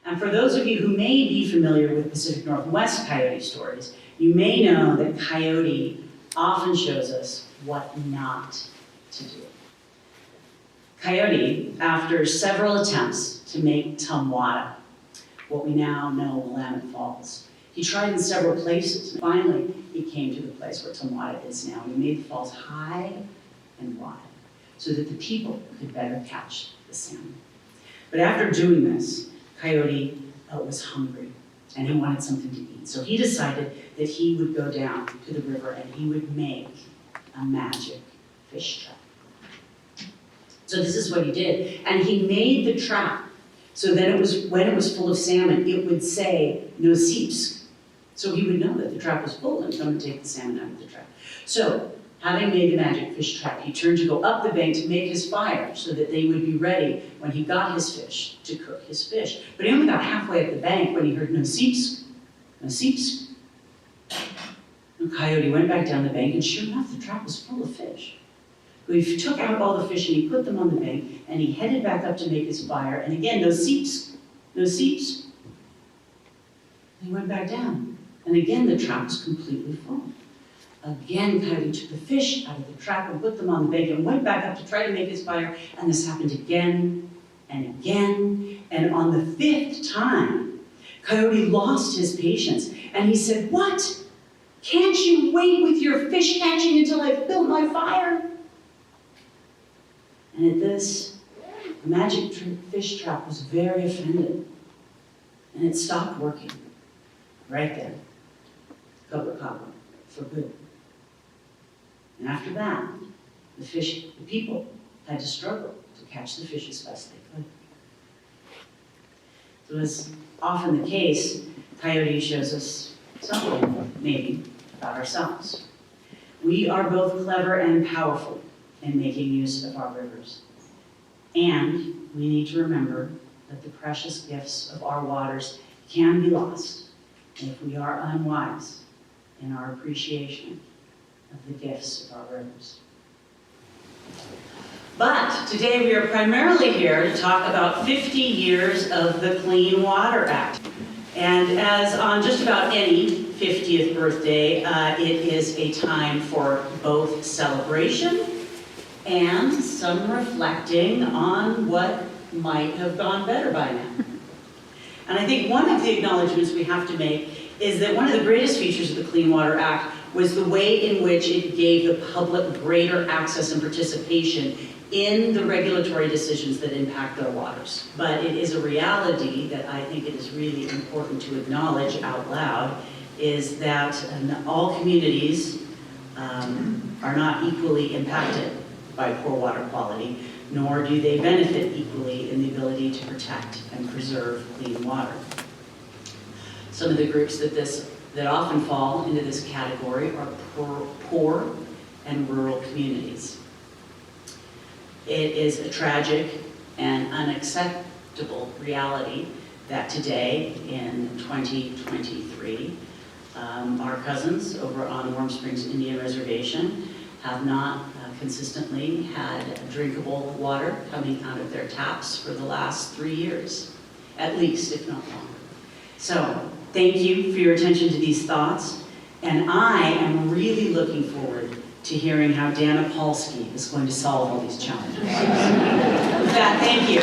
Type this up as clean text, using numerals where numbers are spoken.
And for those of you who may be familiar with Pacific Northwest coyote stories, you may know that coyote often shows us what not to do. Coyote, after several attempts to make Tumwada, what we now know Willamette Falls, he tried in several places, and finally he came to the place where Tumwada is now, and he made the falls high and wide so that the people could better catch the salmon. But after doing this, Coyote was hungry and he wanted something to eat. So he decided that he would go down to the river and he would make a magic fish trap. So this is what he did. And he made the trap so that when it was full of salmon, it would say, no seeps. So he would know that the trap was full and come and take the salmon out of the trap. So, having made the magic fish trap, he turned to go up the bank to make his fire so that they would be ready when he got his fish to cook his fish. But he only got halfway up the bank when he heard no seeps, no seeps. And Coyote went back down the bank, and sure enough, the trap was full of fish. So he took out all the fish and he put them on the bank, and he headed back up to make his fire, and again, no seeps, no seeps. He went back down, and again, the trap was completely full. Again, Coyote took the fish out of the trap and put them on the bank and went back up to try to make his fire, and this happened again and again, and on the 5th time, Coyote lost his patience, and he said, "What? Can't you wait with your fish catching until I've built my fire?" And at this, the magic fish trap was very offended, and it stopped working right there, Copacabana, for good. And after that, the people had to struggle to catch the fish as best they could. So as often the case, Coyote shows us something, maybe, about ourselves. We are both clever and powerful in making use of our rivers. And we need to remember that the precious gifts of our waters can be lost if we are unwise in our appreciation of the gifts of our rivers. But today we are primarily here to talk about 50 years of the Clean Water Act. And as on just about any 50th birthday, it is a time for both celebration and some reflecting on what might have gone better by now. And I think one of the acknowledgments we have to make is that one of the greatest features of the Clean Water Act was the way in which it gave the public greater access and participation in the regulatory decisions that impact our waters. But it is a reality that I think it is really important to acknowledge out loud, is that all communities are not equally impacted by poor water quality, nor do they benefit equally in the ability to protect and preserve clean water. Some of the groups that often fall into this category are poor and rural communities. It is a tragic and unacceptable reality that today, in 2023, our cousins over on Warm Springs Indian Reservation have not consistently had drinkable water coming out of their taps for the last 3 years, at least, if not longer. So, thank you for your attention to these thoughts, and I am really looking forward to hearing how Dana Polsky is going to solve all these challenges. With that, thank you.